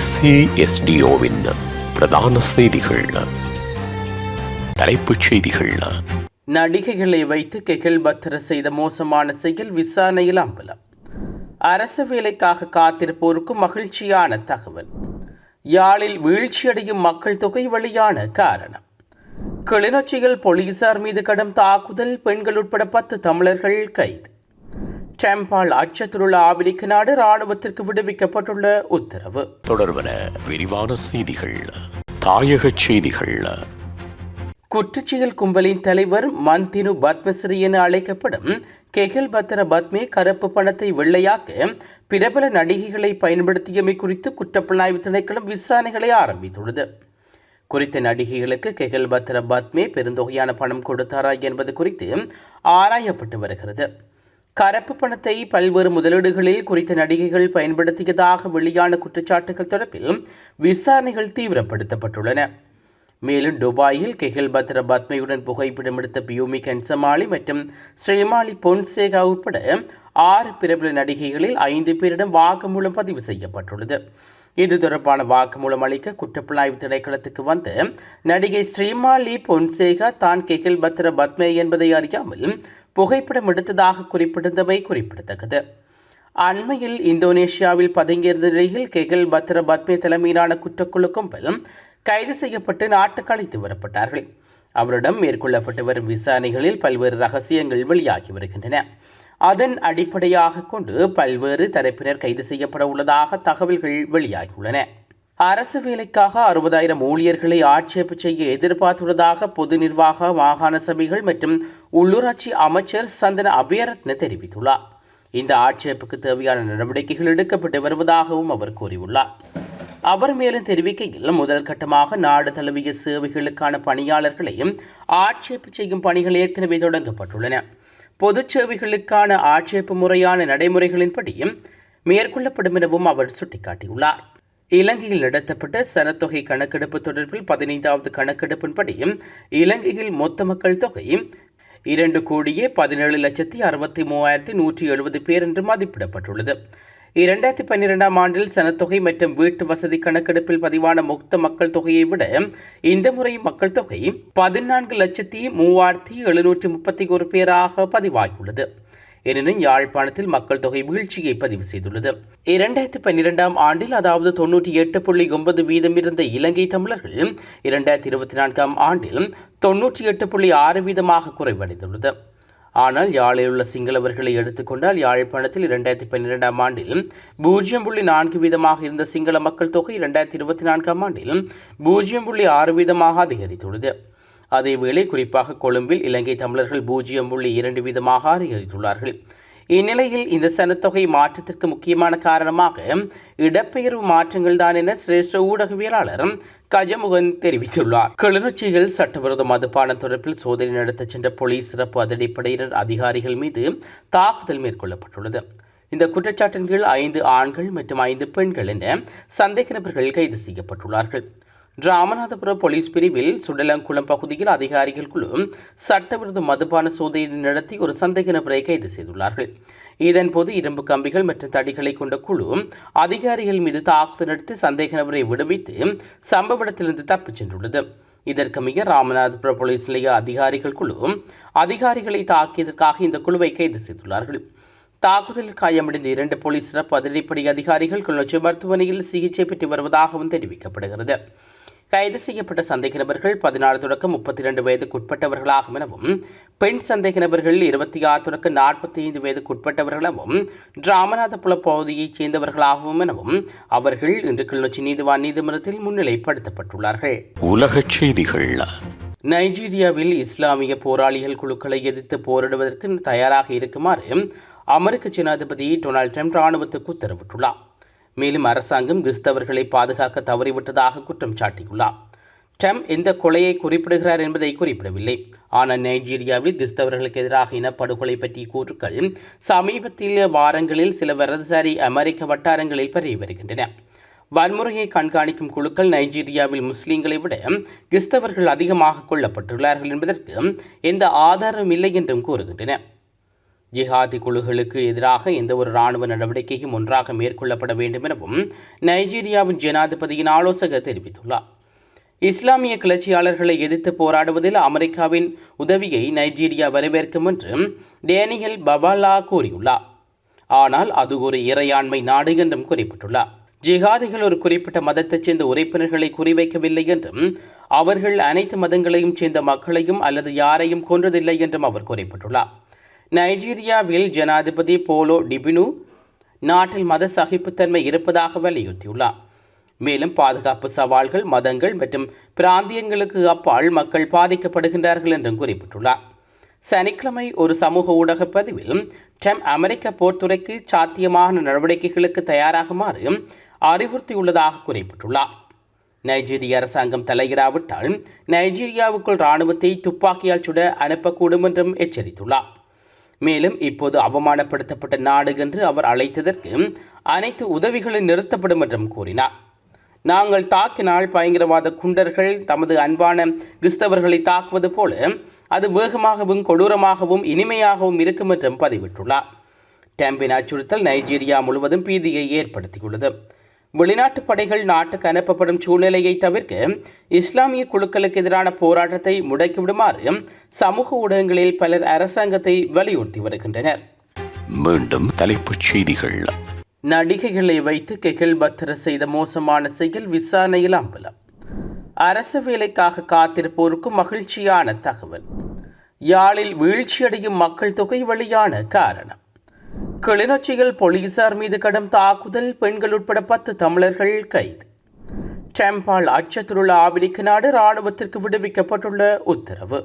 SASDOவின் பிரதான செய்திகள். தலைப்புச் செய்திகள். நடிகைகளை வைத்து கெகில் பத்ர செய்த மோசமான செயல் விசாரணையில் அம்பலம். அரசு வேலைக்காக காத்திருப்போருக்கு மகிழ்ச்சியான தகவல். யாழில் வீழ்ச்சியடையும் மக்கள் தொகை வெளியான காரணம். கிளிநொச்சியில் போலீசார் மீது கடும் தாக்குதல், பெண்கள் உட்பட 10 தமிழர்கள் கைது. ட்ரம்பால் அச்சத்துள்ள ஆப்பிரிக்க நாடு ராணுவத்திற்கு விடுவிக்கப்பட்டுள்ள உத்தரவு. தொடர்பன விரிவான செய்திகள். தாயக செய்திகள். குற்றச்செயல் கும்பலின் தலைவர் மந்தினு பத்மஸ்ரீ என அழைக்கப்படும் கெகில் பத்ர பத்மே கருப்பு பணத்தை வெள்ளையாக்க பிரபல நடிகைகளை பயன்படுத்தியமை குறித்து குற்றப்புலனாய்வு திணைக்களம் விசாரணைகளை ஆரம்பித்துள்ளது. குறித்த நடிகைகளுக்கு கெகில் பத்ர பத்மே பெருந்தொகையான பணம் கொடுத்தாரா என்பது குறித்து ஆராயப்பட்டு வருகிறது. கருப்பு பணத்தை பல்வேறு முதலீடுகளில் குறித்த நடிகைகள் பயன்படுத்தியதாக வெளியான குற்றச்சாட்டுகள் தொடர்பில் விசாரணைகள் தீவிரப்படுத்தப்பட்டுள்ளன. மேலும் துபாயில் கெகில் பத்ர பத்மையுடன் புகைப்படம் எடுத்த பியூமி கன்சமாலி மற்றும் ஸ்ரீமாலி பொன்சேகா உட்பட 6 பிரபல நடிகைகளில் 5 பேரிடம் வாக்குமூலம் பதிவு செய்யப்பட்டுள்ளது. இது தொடர்பான வாக்குமூலம் அளிக்க குற்றப்புலனாய்வு திணைக்களத்துக்கு வந்த நடிகை ஸ்ரீமாலி பொன்சேகா தான் கெகில் பத்ர பத்மே என்பதை அறியாமல் புகைப்படம் எடுத்ததாக குறிப்பிட்டமை குறிப்பிடத்தக்கது. அண்மையில் இந்தோனேஷியாவில் பதுங்கியிருந்த நிலையில் கெகில் பத்ர பத்மே தலைமையிலான குற்றக்குழு கும்பல் கைது செய்யப்பட்டு நாட்டுக்கு அழைத்து வரப்பட்டார்கள். அவரிடம் மேற்கொள்ளப்பட்டு வரும் விசாரணைகளில் பல்வேறு ரகசியங்கள் வெளியாகி வருகின்றன. அதன் அடிப்படையாக கொண்டு பல்வேறு தரப்பினர் கைது செய்யப்பட உள்ளதாக தகவல்கள் வெளியாகியுள்ளன. அரசு வேலைக்காக 60,000 ஊழியர்களை ஆட்சேபம் செய்ய எதிர்பார்த்துள்ளதாக பொது நிர்வாக, மாகாண சபைகள் மற்றும் உள்ளூராட்சி அமைச்சர் சந்தன அபேரத்ன தெரிவித்துள்ளார். இந்த ஆட்சேபுக்கு தேவையான நடவடிக்கைகள் எடுக்கப்பட்டு வருவதாகவும் அவர் கூறியுள்ளார். அவர் மேலும் தெரிவிக்கையில், முதல் கட்டமாக நாடு தழுவிய சேவைகளுக்கான பணியாளர்களையும் ஆட்சேபம் செய்யும் பணிகள் ஏற்கனவே தொடங்கப்பட்டுள்ளன. பொது சேவைகளுக்கான ஆட்சேப முறையான நடைமுறைகளின்படியும் மேற்கொள்ளப்படும் எனவும் அவர் சுட்டிக்காட்டியுள்ளார். இலங்கையில் நடத்தப்பட்ட சனத்தொகை கணக்கெடுப்பு தொடர்பில் 15வது கணக்கெடுப்பின்படியும் இலங்கையில் மொத்த மக்கள் தொகை 2,17,63,170 பேர் என்று மதிப்பிடப்பட்டுள்ளது. 2012ஆம் ஆண்டில் சனத்தொகை மற்றும் வீட்டு வசதி கணக்கெடுப்பில் பதிவான மொத்த மக்கள் தொகையை விட இந்த முறை மக்கள் தொகை 14,03,731 பேராக பதிவாகியுள்ளது. எனினும் யாழ்ப்பாணத்தில் மக்கள் தொகை வீழ்ச்சியை பதிவு செய்துள்ளது. 2012ஆம் ஆண்டில், அதாவது 98.9% இருந்த இலங்கை தமிழர்கள் 2024ஆம் ஆண்டில் 98.6% குறைவடைந்துள்ளது. ஆனால் யாழில் உள்ள சிங்களவர்களை எடுத்துக்கொண்டால் யாழ்ப்பாணத்தில் 2012ஆம் ஆண்டில் 0.4% இருந்த சிங்கள மக்கள் தொகை 2024ஆம் ஆண்டில் 0.6% அதிகரித்துள்ளது. அதேவேளை குறிப்பாக கொழும்பில் இலங்கை தமிழர்கள் 0.2% அதிகரித்துள்ளார்கள். இந்நிலையில் இந்த சனத்தொகை மாற்றத்திற்கு முக்கியமான காரணமாக இடப்பெயர்வு மாற்றங்கள் தான் என சிரேஷ்ட ஊடகவியலாளர் கஜமுகன் தெரிவித்துள்ளார். கிளிநொச்சியில் சட்டவிரோத மதுபானம் தொடர்பில் சோதனை நடத்த சென்ற போலீஸ் சிறப்பு அதிரடிப்படையினர் அதிகாரிகள் மீது தாக்குதல் மேற்கொள்ளப்பட்டுள்ளது. இந்த குற்றச்சாட்டின் கீழ் 5 ஆண்கள் மற்றும் 5 பெண்கள் என சந்தேக நபர்கள் கைது செய்யப்பட்டுள்ளார்கள். ராமநாதபுரம் போலீஸ் பிரிவில் சுடலங்குளம் பகுதியில் அதிகாரிகள் குழு சட்டவிரோத மதுபான சோதனை நடத்தி ஒரு சந்தேக நபரை கைது செய்துள்ளார்கள். இதன்போது இரும்பு கம்பிகள் மற்றும் தடிகளை கொண்ட குழு அதிகாரிகள் மீது தாக்குதல் நடத்தி சந்தேக நபரை விடுவித்து சம்பவ இடத்திலிருந்து தப்பிச் சென்றுள்ளது. இதற்கமைய ராமநாதபுரம் போலீஸ் நிலைய அதிகாரிகள் குழு அதிகாரிகளை தாக்கியதற்காக இந்த குழுவை கைது செய்துள்ளார்கள். தாக்குதலில் காயமடைந்த 2 போலீஸ் சிறப்பு அதிரடிப்படை அதிகாரிகள் கிளிநொச்சி மருத்துவமனையில் சிகிச்சை பெற்று வருவதாகவும் தெரிவிக்கப்படுகிறது. கைது செய்யப்பட்ட சந்தேக நபர்கள் 16 தொடக்கம் 32 வயதுக்குட்பட்டவர்களாகும் எனவும், பெண் சந்தேக நபர்கள் 26 தொடக்கம் 45 வயதுக்குட்பட்டவர்களாகவும் ராமநாதபுரம் பகுதியைச் சேர்ந்தவர்களாகவும் எனவும் அவர்கள் இன்று கிளிநொச்சி நீதிவான் நீதிமன்றத்தில் முன்னிலைப்படுத்தப்பட்டுள்ளார்கள். உலகச் செய்திகள். நைஜீரியாவில் இஸ்லாமிய போராளிகள் குழுக்களை எதிர்த்து போரிடுவதற்கு தயாராக இருக்குமாறு அமெரிக்க ஜனாதிபதி டொனால்ட் ட்ரம்ப் ராணுவத்துக்கு உத்தரவிட்டுள்ளார். மேலும் அரசாங்கம் கிறிஸ்தவர்களை பாதுகாக்க தவறிவிட்டதாக குற்றம் சாட்டியுள்ளார். ட்ரம்ப் எந்த கொலையை குறிப்பிடுகிறார் என்பதை குறிப்பிடவில்லை. ஆனால் நைஜீரியாவில் கிறிஸ்தவர்களுக்கு எதிராக இனப்படுகொலை பற்றிய கூற்றுக்கள் சமீபத்திய வாரங்களில் சில வலதுசாரி அமெரிக்க வட்டாரங்களில் பரவி வருகின்றன. வன்முறையை கண்காணிக்கும் குழுக்கள் நைஜீரியாவில் முஸ்லீம்களை விட கிறிஸ்தவர்கள் அதிகமாக கொல்லப்பட்டுள்ளார்கள் என்பதற்கு எந்த ஆதாரமும் இல்லை என்றும் கூறுகின்றன. ஜிஹாதி குழுக்களுக்கு எதிராக எந்தவொரு இராணுவ நடவடிக்கையும் ஒன்றாக மேற்கொள்ளப்பட வேண்டும் எனவும் நைஜீரியாவின் ஜனாதிபதியின் ஆலோசகர் தெரிவித்துள்ளார். இஸ்லாமிய கிளர்ச்சியாளர்களை எதிர்த்து போராடுவதில் அமெரிக்காவின் உதவியை நைஜீரியா வரவேற்கும் என்று டேனியல் பவாலா கூறியுள்ளார். ஆனால் அது ஒரு இறையாண்மை நாடு என்றும் குறிப்பிட்டுள்ளார். ஜிஹாதிகள் ஒரு குறிப்பிட்ட மதத்தைச் சேர்ந்த உறுப்பினர்களை குறிவைக்கவில்லை என்றும் அவர்கள் அனைத்து மதங்களையும் சேர்ந்த மக்களையும் அல்லது யாரையும் கொன்றதில்லை என்றும் அவர் குறிப்பிட்டுள்ளார். நைஜீரியாவில் ஜனாதிபதி போலோ டிபினு நாட்டில் மத சகிப்புத்தன்மை இருப்பதாக வலியுறுத்தியுள்ளார். மேலும் பாதுகாப்பு சவால்கள், மதங்கள் மற்றும் பிராந்தியங்களுக்கு அப்பால் மக்கள் பாதிக்கப்படுகின்றார்கள் என்றும் குறிப்பிட்டுள்ளார். சனிக்கிழமை ஒரு சமூக ஊடக பதிவில் ட்ரம்ப் அமெரிக்க போர்த்துறைக்கு சாத்தியமான நடவடிக்கைகளுக்கு தயாராகுமாறு அறிவுறுத்தியுள்ளதாக குறிப்பிட்டுள்ளார். நைஜீரிய அரசாங்கம் தலையிடாவிட்டால் நைஜீரியாவுக்குள் இராணுவத்தை துப்பாக்கியால் சுட அனுப்பக்கூடும் என்றும் எச்சரித்துள்ளார். மேலும் இப்போது அவமானப்படுத்தப்பட்ட நாடு என்று அவர் அழைத்ததற்கு அனைத்து உதவிகளும் நிறுத்தப்படும் என்றும் கூறினார். நாங்கள் தாக்கினால் பயங்கரவாத குண்டர்கள் தமது அன்பான கிறிஸ்தவர்களை தாக்குவது போல அது வேகமாகவும் கொடூரமாகவும் இனிமையாகவும் இருக்கும் என்றும் பதிவிட்டுள்ளார். ட்ரம்பின் அச்சுறுத்தல் நைஜீரியா முழுவதும் பீதியை ஏற்படுத்தியுள்ளது. வெளிநாட்டு படைகள் நாட்டுக்கு அனுப்பப்படும் சூழ்நிலையை தவிர்க்க இஸ்லாமிய குழுக்களுக்கு எதிரான போராட்டத்தை முடக்கிவிடுமாறு சமூக ஊடகங்களில் பலர் அரசாங்கத்தை வலியுறுத்தி வருகின்றனர். மீண்டும் தலைப்புச் செய்திகள். நடிகைகளை வைத்து கெகில் பத்ர செய்த மோசமான செயல் விசாரணையில் அம்பலம். அரசு வேலைக்காக காத்திருப்போருக்கு மகிழ்ச்சியான தகவல். யாழில் வீழ்ச்சியடையும் மக்கள் தொகை வெளியான காரணம். கிளிநொச்சியில் போலீசார் மீது கடும் தாக்குதல், பெண்கள் உட்பட 10 தமிழர்கள் கைது. ட்ரம்பால் அச்சத்துள்ள ஆப்பிரிக்க நாடு இராணுவத்திற்கு விடுவிக்கப்பட்டுள்ள உத்தரவு.